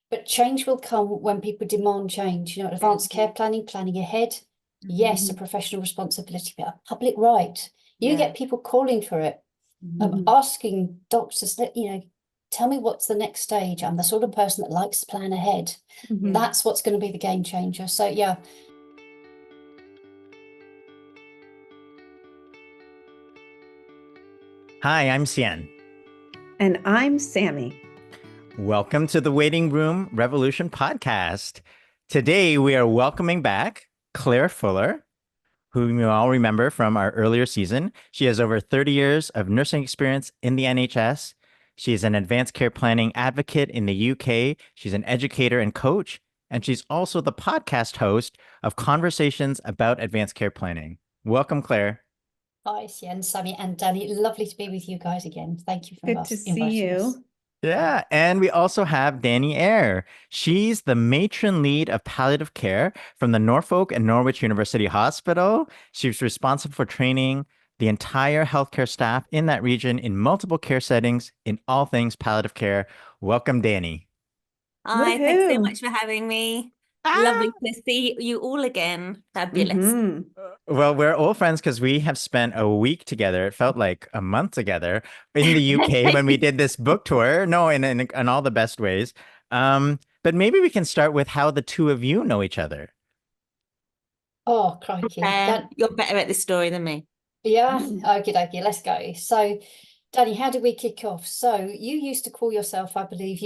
But change will come when people demand change. You know, advanced care planning ahead. Yes, a professional responsibility, but a public right. You Yeah. get people calling for it, asking doctors that, tell me what's the next stage. I'm the sort of person that likes to plan ahead. That's what's going to be the game changer. So yeah. Hi, I'm Cian. And I'm Sammy. Welcome to the Waiting Room Revolution podcast. Today, we are welcoming back Clare Fuller, whom you all remember from our earlier season. She has over 30 years of nursing experience in the NHS. She is an advanced care planning advocate in the UK. She's an educator and coach, and she's also the podcast host of Conversations about Advanced Care Planning. Welcome, Clare. Hi, Cian, Sammy, and Dani. Lovely to be with you guys again. Thank you for Good to see inviting us. you. Yeah, and we also have Dani Ayre. She's the matron lead of palliative care from the Norfolk and Norwich University Hospital. She's responsible for training the entire healthcare staff in that region in multiple care settings in all things palliative care. Welcome, Dani. Hi, thanks so Woohoo. much for having me. Lovely to see you all again. Fabulous. Well, we're old friends because we have spent a week together. It felt like a month together in the UK when we did this book tour. No, in all the best ways. But maybe we can start with how the two of you know each other. Oh, crikey. You're better at this story than me. Yeah, okay, let's go. So, Dani, how did we kick off? So you used to call yourself, I believe,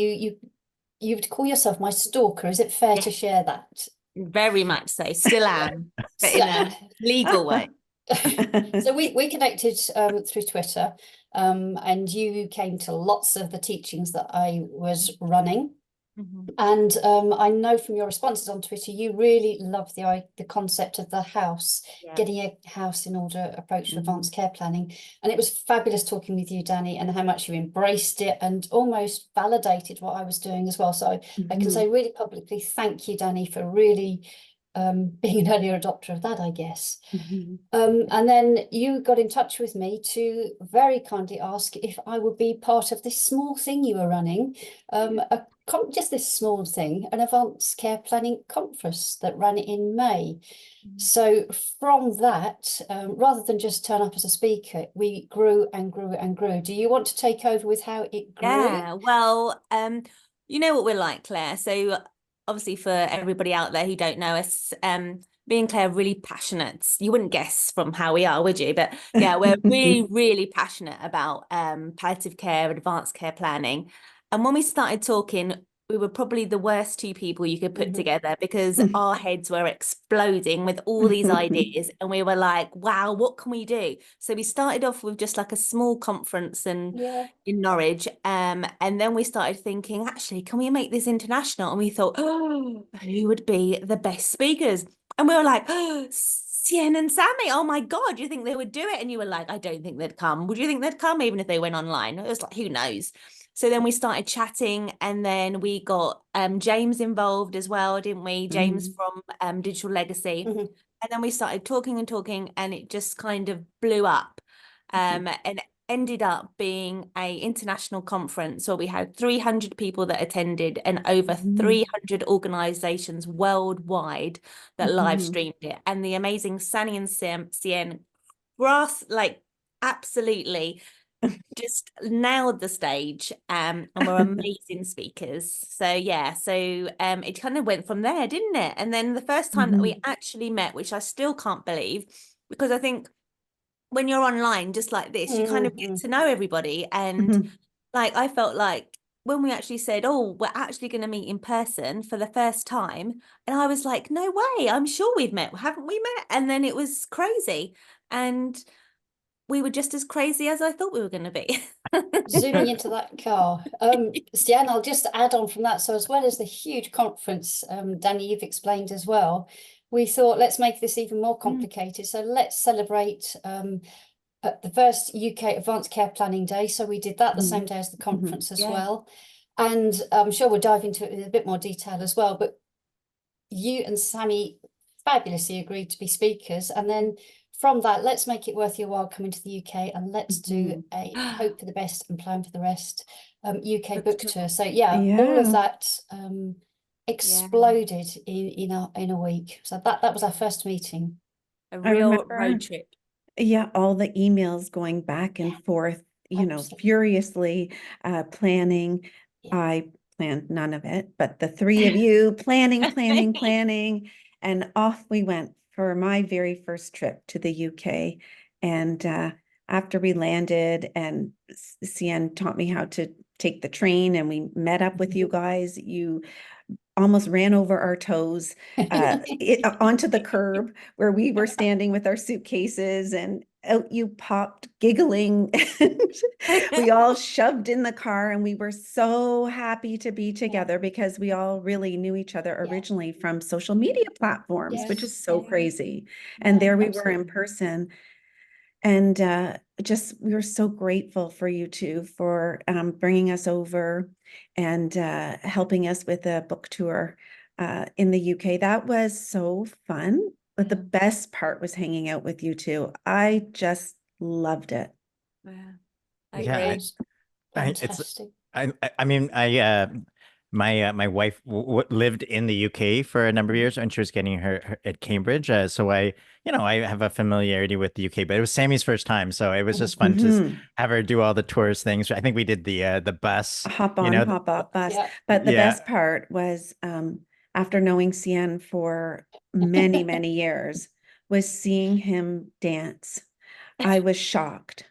you would call yourself my stalker. Is it fair to share that? Very much so. Still am, but in a legal way. So we connected through Twitter, and you came to lots of the teachings that I was running. And I know from your responses on Twitter, you really love the concept of the house, getting a house in order approach to advanced care planning. And it was fabulous talking with you, Dani, and how much you embraced it and almost validated what I was doing as well. So I can say really publicly, thank you, Dani, for really being an earlier adopter of that, I guess. And then you got in touch with me to very kindly ask if I would be part of this small thing you were running, just this small thing, an advanced care planning conference that ran in May. So from that, rather than just turn up as a speaker, we grew and grew and grew. Do you want to take over with how it grew? Yeah, well, you know what we're like, Claire. So obviously for everybody out there who don't know us, me and Claire are really passionate. You wouldn't guess from how we are, would you? But yeah, we're really, really passionate about palliative care, advanced care planning. And when we started talking, we were probably the worst two people you could put together because our heads were exploding with all these ideas. And we were like, wow, what can we do? So we started off with just like a small conference in Norwich. And then we started thinking, actually, can we make this international? And we thought, oh, who would be the best speakers? And we were like, oh, Cian and Sammy, oh my God, do you think they would do it? And you were like, I don't think they'd come. Would you think they'd come even if they went online? It was like, who knows? So then we started chatting, and then we got James involved as well, didn't we? James from Digital Legacy. And then we started talking and talking, and it just kind of blew up. And it ended up being an international conference where we had 300 people that attended and over 300 organizations worldwide that live streamed it. And the amazing Sunny and Cian absolutely just nailed the stage, and were amazing speakers. So yeah, it kind of went from there, didn't it? And then the first time that we actually met, which I still can't believe, because I think when you're online just like this, you kind of get to know everybody. And like I felt like when we actually said, oh, we're actually going to meet in person for the first time, and I was like, no way, I'm sure we've met, haven't we met? And then it was crazy, and we were just as crazy as I thought we were going to be. Zooming into that car. Stian, I'll just add on from that. So as well as the huge conference, Dani, you've explained as well, we thought, let's make this even more complicated. So let's celebrate the first UK Advanced Care Planning Day. So we did that the same day as the conference as well. And I'm sure we'll dive into it in a bit more detail as well. But you and Sammy fabulously agreed to be speakers. And then from that, let's make it worth your while coming to the UK, and let's do a hope for the best and plan for the rest UK book tour. So yeah, all of that exploded in a week. So that was our first meeting. A real road trip. Yeah, all the emails going back and forth, you know, furiously planning. Yeah. I planned none of it, but the three of you planning, and off we went for my very first trip to the UK. And after we landed and Cian taught me how to take the train and we met up with you guys, you almost ran over our toes onto the curb where we were standing with our suitcases, and out you popped giggling. We all shoved in the car, and we were so happy to be together because we all really knew each other originally from social media platforms, which is so crazy. And there we were in person. And we were so grateful for you two for bringing us over and helping us with a book tour in the UK. That was so fun. But the best part was hanging out with you two. I just loved it. Yeah, Fantastic. I mean, my wife lived in the UK for a number of years, and she was getting her at Cambridge. So I have a familiarity with the UK, but it was Sammy's first time, so it was just fun to have her do all the tourist things. I think we did the bus, hop on, hop off bus. But the best part was after knowing Cian for many, many years, was seeing him dance. I was shocked.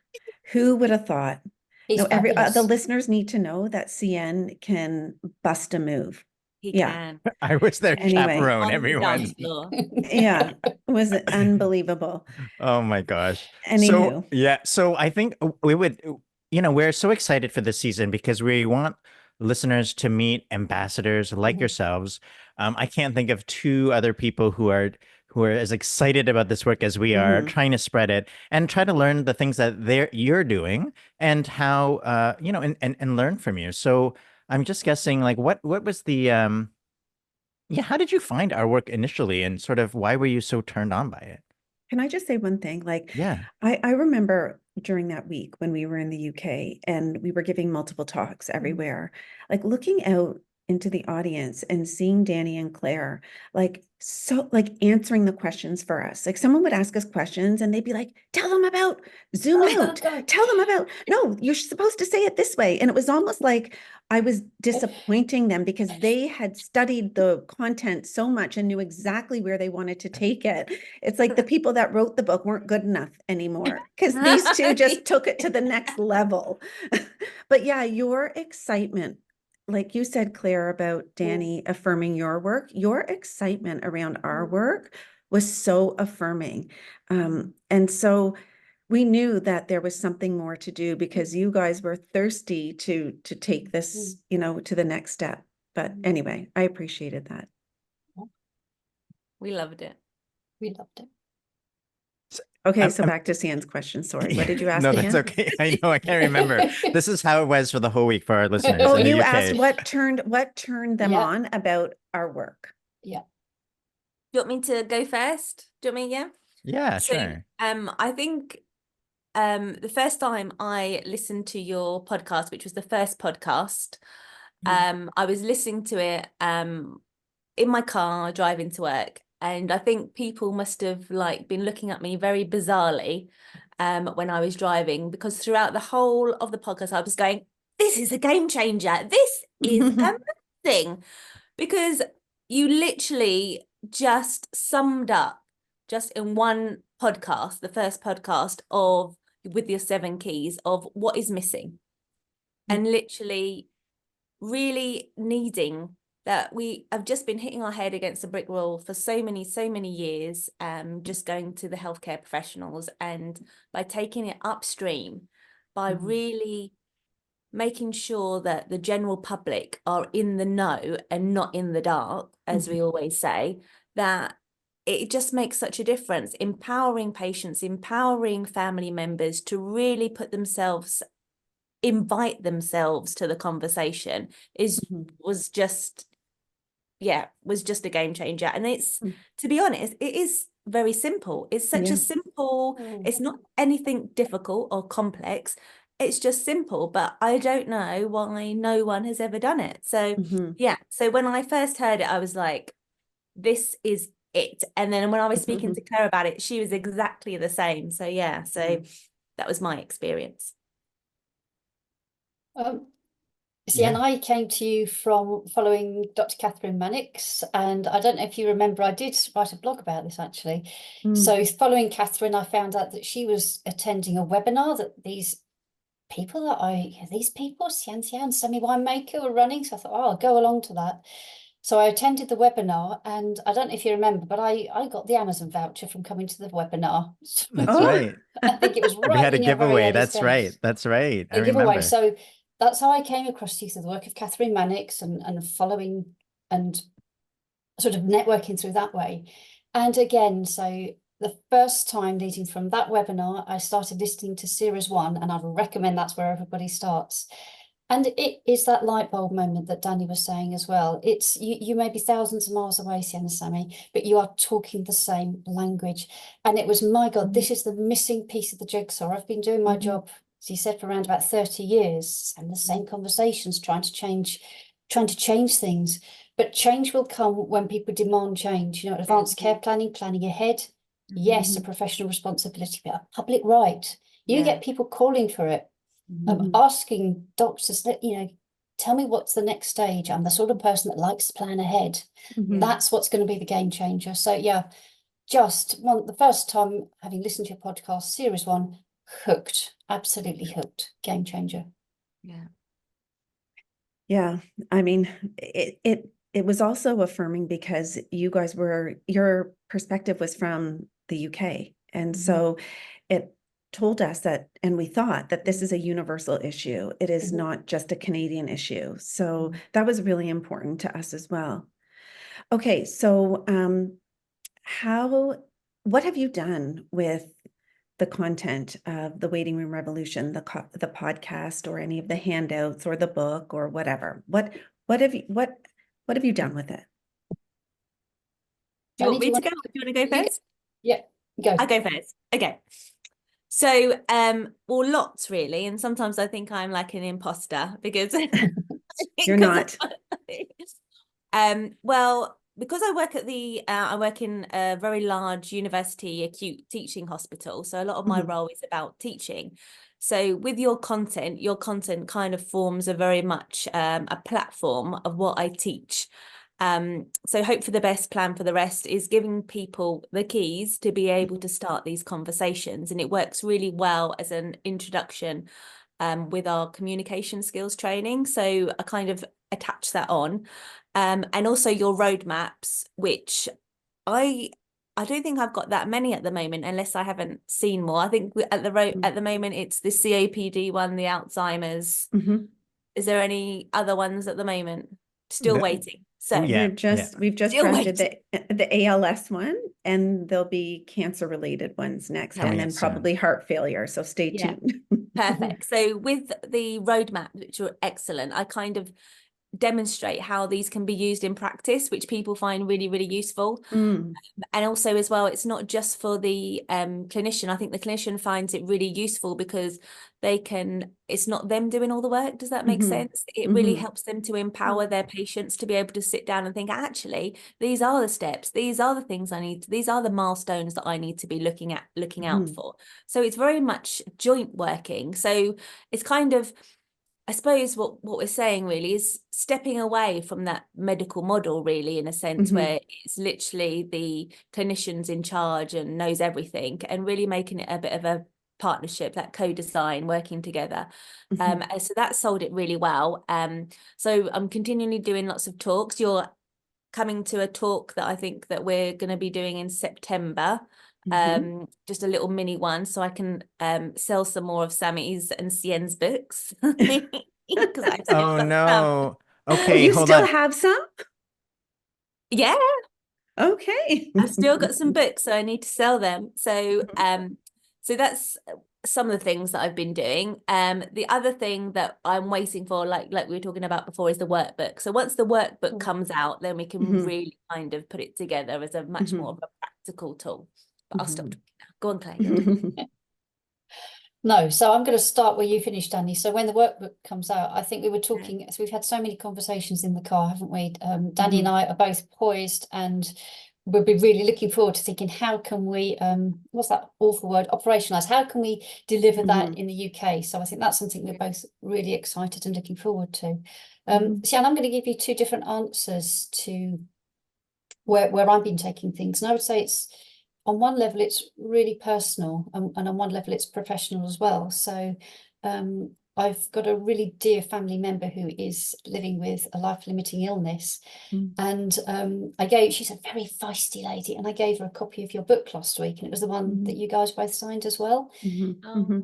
Who would have thought? No, the listeners need to know that Cian can bust a move. He can. I was their chaperone, everyone. Yeah, it was unbelievable. Oh my gosh. Anywho. So I think we're so excited for this season because we want listeners to meet ambassadors like yourselves. I can't think of two other people who are as excited about this work as we are, trying to spread it and try to learn the things that you're doing and how and learn from you. So I'm just guessing, like, what was the how did you find our work initially, and sort of why were you so turned on by it? Can I just say one thing? Like, yeah, I remember during that week when we were in the UK and we were giving multiple talks everywhere, like looking out into the audience and seeing Dani and Clare, like answering the questions for us. Like someone would ask us questions and they'd be like, tell them about zoom out, tell them about, no, you're supposed to say it this way. And it was almost like I was disappointing them because they had studied the content so much and knew exactly where they wanted to take it. It's like the people that wrote the book weren't good enough anymore because these two just took it to the next level. But yeah, your excitement, like you said, Clare, about Dani affirming your excitement around our work was so affirming. And so we knew that there was something more to do because you guys were thirsty to take this, to the next step. But anyway, I appreciated that. We loved it. We loved it. Okay, so back to Cian's question. Sorry, what did you ask? No, that's okay. I know, I can't remember. This is how it was for the whole week for our listeners. Oh, in the you UK. asked what turned them on about our work. Yeah. Do you want me to go first? Do you want me? Yeah, So, sure. I think the first time I listened to your podcast, which was the first podcast, I was listening to it in my car driving to work. And I think people must have been looking at me very bizarrely when I was driving, because throughout the whole of the podcast, I was going, this is a game changer. This is amazing. Because you literally just summed up just in one podcast, the first podcast with your 7 keys of what is missing, and literally really needing that. We have just been hitting our head against a brick wall for so many years, just going to the healthcare professionals, and by taking it upstream, by really making sure that the general public are in the know and not in the dark, as we always say, that it just makes such a difference. Empowering patients, empowering family members to really invite themselves to the conversation was just a game changer. And it's, to be honest, it is very simple. It's such a simple, it's not anything difficult or complex. It's just simple, but I don't know why no one has ever done it. So yeah, so when I first heard it, I was like, this is it. And then when I was speaking to Claire about it, she was exactly the same. So yeah, so that was my experience. See, and I came to you from following Dr. Catherine Mannix, and I don't know if you remember, I did write a blog about this actually. So following Catherine, I found out that she was attending a webinar that these people, Xian Xian, Semi Winemaker, were running. So I thought, oh, I'll go along to that. So I attended the webinar, and I don't know if you remember, but I got the Amazon voucher from coming to the webinar. That's right. I think it was right. We had a in your very giveaway. early That's stage. right. That's right. I A giveaway. remember. So that's how I came across you, through the work of Catherine Mannix and following and sort of networking through that way. And again, so the first time leading from that webinar, I started listening to Series 1, and I'd recommend that's where everybody starts. And it is that light bulb moment that Dani was saying as well. It's you may be thousands of miles away, Sienna Sammy, but you are talking the same language. And it was, my God, this is the missing piece of the jigsaw. I've been doing my job, as you said, for around about 30 years, and the same conversations, trying to change things. But change will come when people demand change. You know, advanced care planning, planning ahead. Yes, a professional responsibility, but a public right. You get people calling for it. Asking doctors that, you know, tell me what's the next stage. I'm the sort of person that likes to plan ahead. That's what's going to be the game changer. So yeah, the first time having listened to your podcast, Series 1, hooked, absolutely hooked, game changer. Yeah, I mean, it was also affirming because you guys your perspective was from the UK, and so it told us that, and we thought that this is a universal issue. It is not just a Canadian issue. So that was really important to us as well. Okay, so what have you done with the content of the Waiting Room Revolution, the podcast, or any of the handouts, or the book, or whatever? What have you done with it? Do you want me to go? Do you want to go first? Yeah, go. I'll go first. Okay. So, well, lots really, and sometimes I think I'm like an imposter because you're not. Well, because I work I work in a very large university acute teaching hospital, so a lot of my role is about teaching. So with your content kind of forms a very much a platform of what I teach. So hope for the best, plan for the rest is giving people the keys to be able to start these conversations. And it works really well as an introduction with our communication skills training. So I kind of attach that on. And also your roadmaps, which I don't think I've got that many at the moment, unless I haven't seen more. I think at the moment it's the COPD one, the Alzheimer's. Is there any other ones at the moment? Still waiting. So we've just drafted the ALS one, and there'll be cancer related ones next, and then probably heart failure. So stay tuned. Perfect. So with the roadmap, which are excellent, I kind of demonstrate how these can be used in practice, which people find really, really useful. And also as well, it's not just for the clinician. I think the clinician finds it really useful because it's not them doing all the work. Does that make sense? It really helps them to empower their patients to be able to sit down and think, actually, these are the steps, these are the things these are the milestones that I need to be looking out for. So it's very much joint working. So it's kind of, I suppose what we're saying really is stepping away from that medical model, really, in a sense where it's literally the clinician's in charge and knows everything, and really making it a bit of a partnership, that co-design, working together. So that sold it really well. So I'm continually doing lots of talks. You're coming to a talk that I think that we're going to be doing in September. Just a little mini one, so I can sell some more of Sammy's and Sien's books. Oh no. Okay, you hold still on. have some? Yeah. Okay. I've still got some books, so I need to sell them. So so that's some of the things that I've been doing. The other thing that I'm waiting for, like we were talking about before, is the workbook. So once the workbook comes out, then we can really kind of put it together as a much more of a practical tool. But I'll stop Mhm. talking now. Go on, Claire. No, so I'm going to start where you finished, Danny. So when the workbook comes out, I think we were talking, so we've had so many conversations in the car, haven't we? Danny and I are both poised, and we'll be really looking forward to thinking, how can we, what's that awful word, operationalize? How can we deliver that in the UK? So I think that's something we're both really excited and looking forward to. Sian, I'm going to give you two different answers to where I've been taking things. And I would say it's, on one level, it's really personal, and on one level, it's professional as well. So I've got a really dear family member who is living with a life-limiting illness. And she's a very feisty lady, and I gave her a copy of your book last week, and it was the one that you guys both signed as well.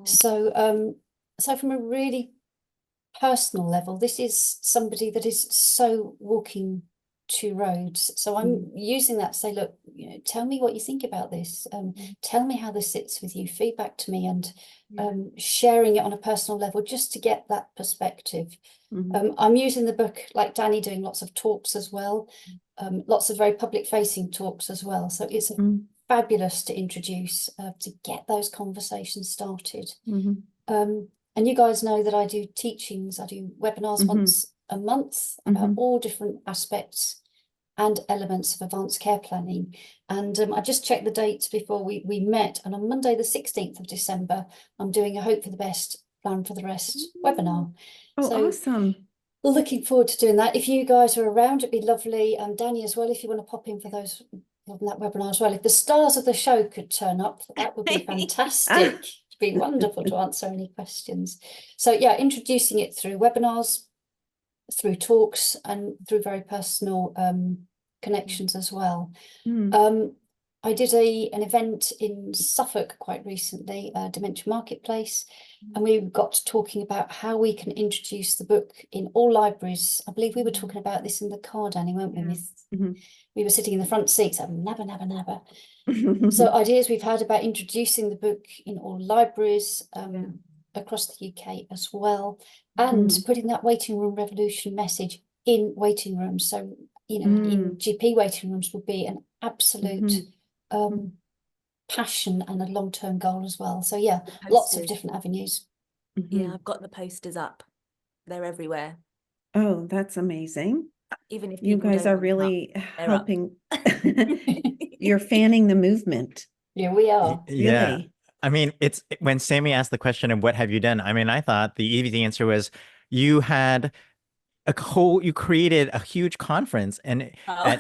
So from a really personal level, this is somebody that is so walking two roads. So I'm using that to say, look, tell me what you think about this. Tell me how this sits with you. Feedback to me, and sharing it on a personal level just to get that perspective. I'm using the book, like Danny, doing lots of talks as well, lots of very public-facing talks as well. So it's fabulous to introduce, to get those conversations started. And you guys know that I do teachings, I do webinars once a month about all different aspects and elements of advanced care planning. And I just checked the dates before we met, and on Monday the 16th of December, I'm doing a Hope for the Best, Plan for the Rest webinar. Oh, So awesome. looking forward to doing that. If you guys are around, it'd be lovely. And Danny as well, if you want to pop in for those, on that webinar as well. If the stars of the show could turn up, that would be fantastic. It'd be wonderful to answer any questions. So yeah, introducing it through webinars, through talks, and through very personal connections as well. I did an event in Suffolk quite recently, Dementia Marketplace, and we got talking about how we can introduce the book in all libraries. I believe we were talking about this in the car, Danny, weren't we? We were sitting in the front seats, never. So ideas we've had about introducing the book in all libraries across the UK as well, and putting that waiting room revolution message in waiting rooms. So, in GP waiting rooms would be an absolute passion and a long-term goal as well. So yeah, lots of different avenues. Yeah, I've got the posters up. They're everywhere. Oh, that's amazing. Even if you guys are really helping. You're fanning the movement. Yeah, we are. Yeah. Really. I mean, it's when Sammy asked the question of what have you done? I mean, I thought the easy answer was you had you created a huge conference, and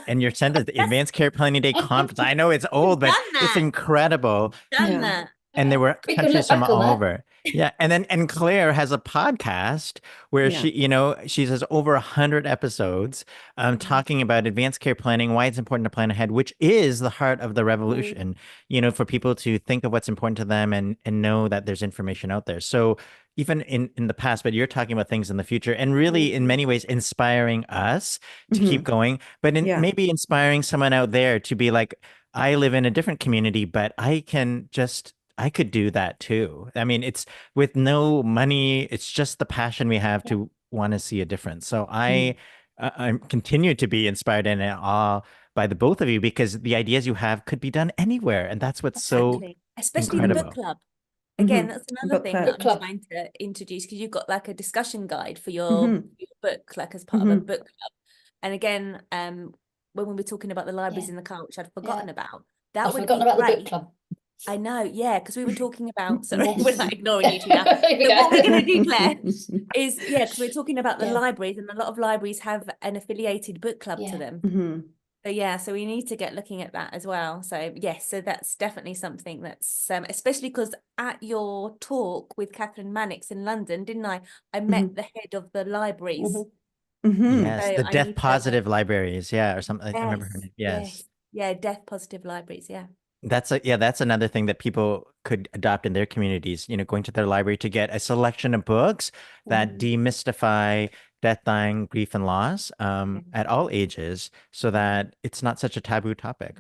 your center, the Advanced Care Planning Day conference. I know it's old, but it's incredible. And there were countries from all over. Yeah. And Claire has a podcast where she has over 100 episodes talking about advanced care planning, why it's important to plan ahead, which is the heart of the revolution, for people to think of what's important to them and know that there's information out there. So even in the past, but you're talking about things in the future, and really in many ways inspiring us to keep going, but maybe inspiring someone out there to be like, I live in a different community, but I could do that too. I mean, it's with no money. It's just the passion we have to want to see a difference. So I continue to be inspired and in awe by the both of you, because the ideas you have could be done anywhere. And that's what's so especially incredible. the book club. Again, that's another thing that I'm trying to introduce, because you've got like a discussion guide for your book, like as part of a book club. And again, when we were talking about the libraries in the car, which I'd forgotten about, that would be great. The book club. I know, yeah, because we were talking about, sorry, we're not ignoring you two now. So what we're going to do, Claire, is, because we're talking about the libraries, and a lot of libraries have an affiliated book club to them. So so we need to get looking at that as well. So yes, so that's definitely something that's, especially because at your talk with Catherine Mannix in London, didn't I met the head of the libraries. Yes, So the death positive libraries, or something. I remember her name. Yeah, death positive libraries, That's another thing that people could adopt in their communities, going to their library to get a selection of books that demystify death, dying, grief, and loss at all ages, so that it's not such a taboo topic.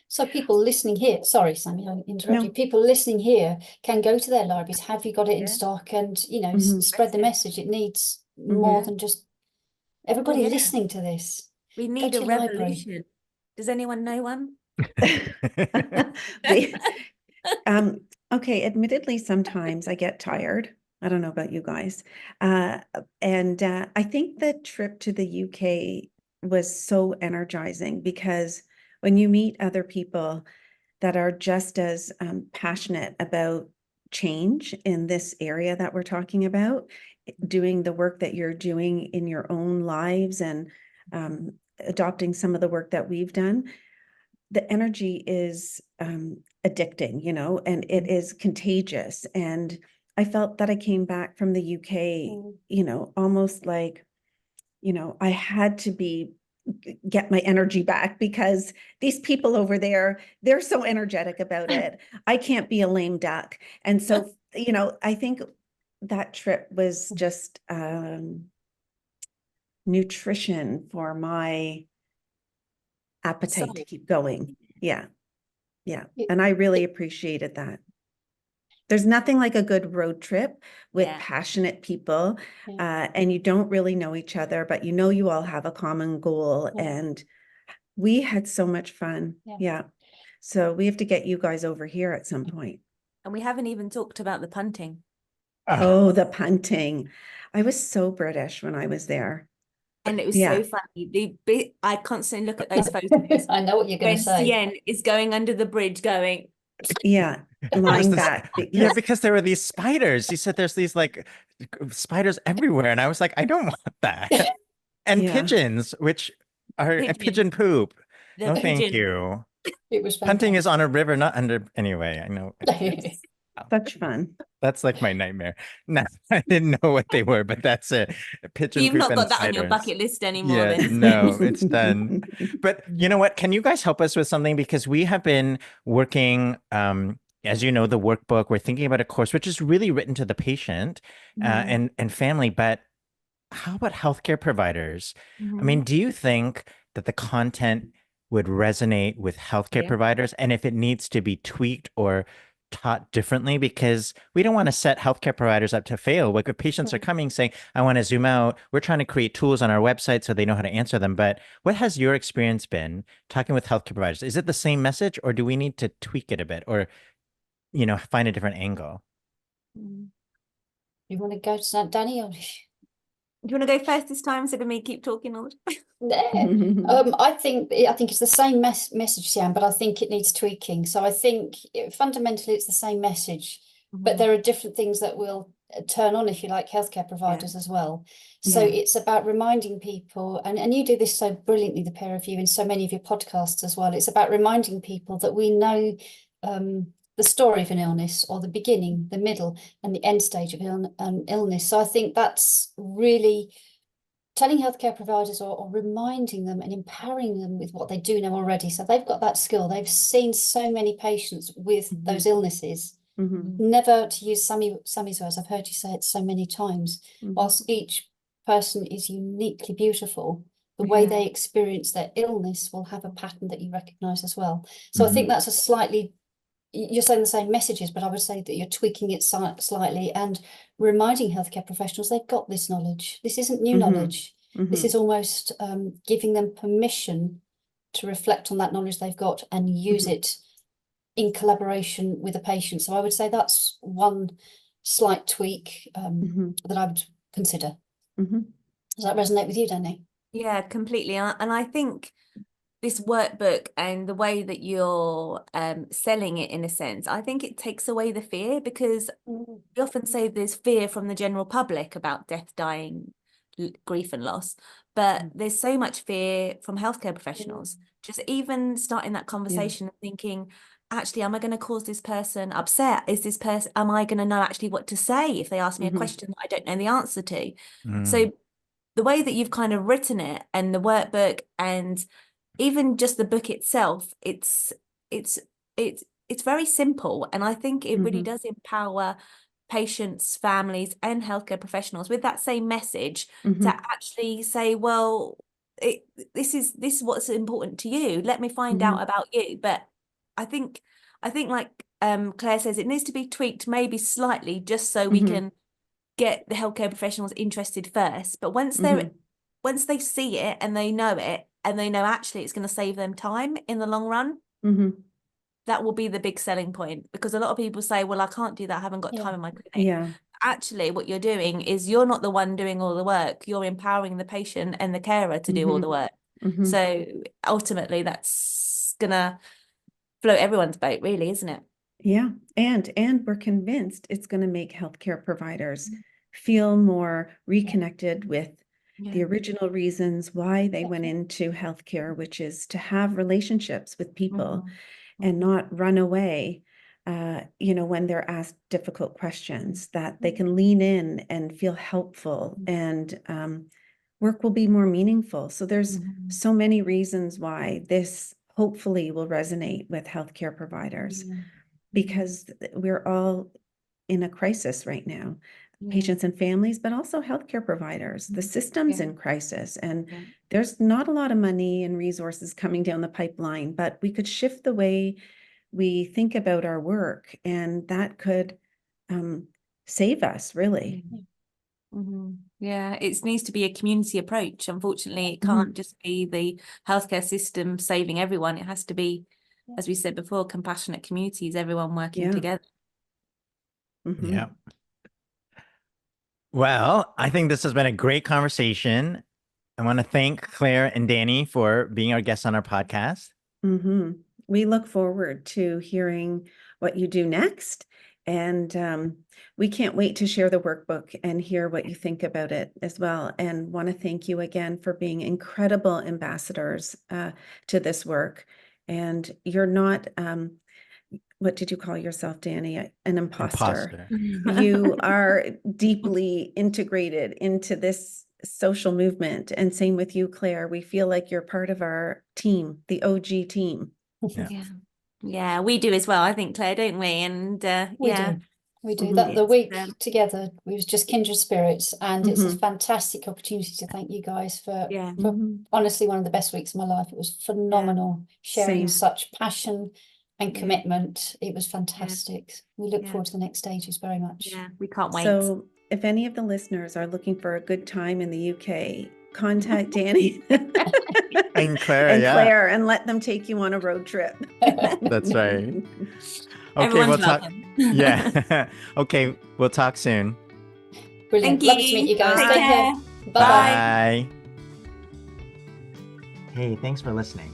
So people listening here, sorry, Sammy, I interrupted you. People listening here can go to their libraries. Have you got it in stock? And, spread the message. It needs more than just everybody listening to this. We need a revolution. Does anyone know one? We, okay, admittedly, sometimes I get tired. I don't know about you guys. And I think the trip to the UK was so energizing because when you meet other people that are just as passionate about change in this area that we're talking about, doing the work that you're doing in your own lives and adopting some of the work that we've done, the energy is addicting, you know, and it is contagious. And I felt that I came back from the UK, you know, almost like, you know, I had to get my energy back because these people over there, they're so energetic about it. I can't be a lame duck. And so, you know, I think that trip was just nutrition for my appetite to keep going. Yeah. Yeah. And I really appreciated that. There's nothing like a good road trip with passionate people, and you don't really know each other, but you know you all have a common goal, and we had so much fun. Yeah. So we have to get you guys over here at some point. And we haven't even talked about the punting. Oh, the punting. I was so British when I was there. And it was so funny. I constantly look at those photos. I know what you're going to say. Cien is going under the bridge going. Yeah, lying back. Yeah, because there were these spiders. He said there's these like spiders everywhere. And I was like, I don't want that. And pigeons, which are pigeon poop. No, thank you. It was Hunting is on a river, not under. Anyway, I know. Such fun. That's like my nightmare. No, I didn't know what they were, but that's a pigeon. You've not got that on your bucket list anymore. Yeah, then. no, it's done. But you know what? Can you guys help us with something? Because we have been working, as you know, the workbook. We're thinking about a course which is really written to the patient and family. But how about healthcare providers? I mean, do you think that the content would resonate with healthcare providers, and if it needs to be tweaked or taught differently? Because we don't want to set healthcare providers up to fail. Like if patients are coming saying, I want to zoom out, we're trying to create tools on our website so they know how to answer them. But what has your experience been talking with healthcare providers? Is it the same message, or do we need to tweak it a bit, or, you know, find a different angle? You want to go to Dani? Or... Do you want to go first this time instead of me keep talking all the time? I think it's the same message, Sian, but I think it needs tweaking. So I think fundamentally it's the same message, but there are different things that will turn on, if you like, healthcare providers as well. So it's about reminding people, and you do this so brilliantly, the pair of you, in so many of your podcasts as well. It's about reminding people that we know the story of an illness, or the beginning, the middle, and the end stage of illness. So I think that's really telling healthcare providers or reminding them and empowering them with what they do know already. So they've got that skill. They've seen so many patients with those illnesses. Never, to use Sammy's words, I've heard you say it so many times, whilst each person is uniquely beautiful, the way they experience their illness will have a pattern that you recognise as well. So I think that's a slightly, you're saying the same messages, but I would say that you're tweaking it slightly and reminding healthcare professionals they've got this knowledge. This isn't new knowledge. This is almost giving them permission to reflect on that knowledge they've got and use it in collaboration with a patient. So I would say that's one slight tweak that I would consider. Does that resonate with you, Dani? Yeah, completely. And I think this workbook and the way that you're selling it, in a sense, I think it takes away the fear, because we often say there's fear from the general public about death, dying, grief and loss, but there's so much fear from healthcare professionals. Just even starting that conversation and thinking, actually, am I going to cause this person upset? Am I going to know actually what to say if they ask me a question that I don't know the answer to? So the way that you've kind of written it, and the workbook, and even just the book itself, it's very simple, and I think it really does empower patients, families, and healthcare professionals with that same message to actually say, well, this is what's important to you. Let me find out about you. But I think like Claire says, it needs to be tweaked maybe slightly, just so we can get the healthcare professionals interested first. But once they see it and they know it, and they know actually it's going to save them time in the long run, that will be the big selling point, because a lot of people say, well, I can't do that, I haven't got time in my clinic. Yeah. Actually, what you're doing is you're not the one doing all the work, you're empowering the patient and the carer to do all the work. So ultimately that's gonna float everyone's boat, really, isn't it? Yeah. And we're convinced it's going to make healthcare providers feel more reconnected with the original reasons why they went into healthcare, which is to have relationships with people and not run away, when they're asked difficult questions, that they can lean in and feel helpful, and work will be more meaningful. So there's so many reasons why this hopefully will resonate with healthcare providers, because we're all in a crisis right now. Patients and families, but also healthcare providers. The system's in crisis, and there's not a lot of money and resources coming down the pipeline, but we could shift the way we think about our work, and that could save us, really. Yeah, it needs to be a community approach. Unfortunately, it can't just be the healthcare system saving everyone. It has to be, as we said before, compassionate communities, everyone working together. Yeah. Well, I think this has been a great conversation. I want to thank Clare and Dani for being our guests on our podcast. We look forward to hearing what you do next. And we can't wait to share the workbook and hear what you think about it as well. And want to thank you again for being incredible ambassadors to this work. And you're not, what did you call yourself, Dani? An imposter. You are deeply integrated into this social movement. And same with you, Clare. We feel like you're part of our team, the OG team. Yeah, we do as well, I think, Clare, don't we? And we do that. The week together, we was just kindred spirits, and it's a fantastic opportunity to thank you guys for honestly one of the best weeks of my life. It was phenomenal, sharing such passion and commitment. It was fantastic. We look forward to the next stages very much. We can't wait. So if any of the listeners are looking for a good time in the UK, contact Dani and Clare, and let them take you on a road trip. That's right. Okay, we'll talk. Okay, we'll talk soon. Brilliant. Love to meet you guys. Take care. Bye. Hey, thanks for listening.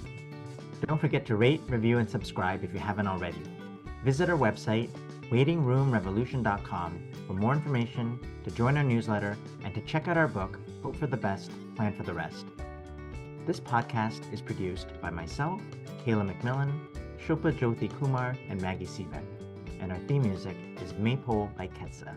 Don't forget to rate, review, and subscribe if you haven't already. Visit our website, waitingroomrevolution.com, for more information, to join our newsletter, and to check out our book, Hope for the Best, Plan for the Rest. This podcast is produced by myself, Kayla McMillan, Shilpa Jyoti Kumar, and Maggie Seebeck. And our theme music is Maypole by Ketsa.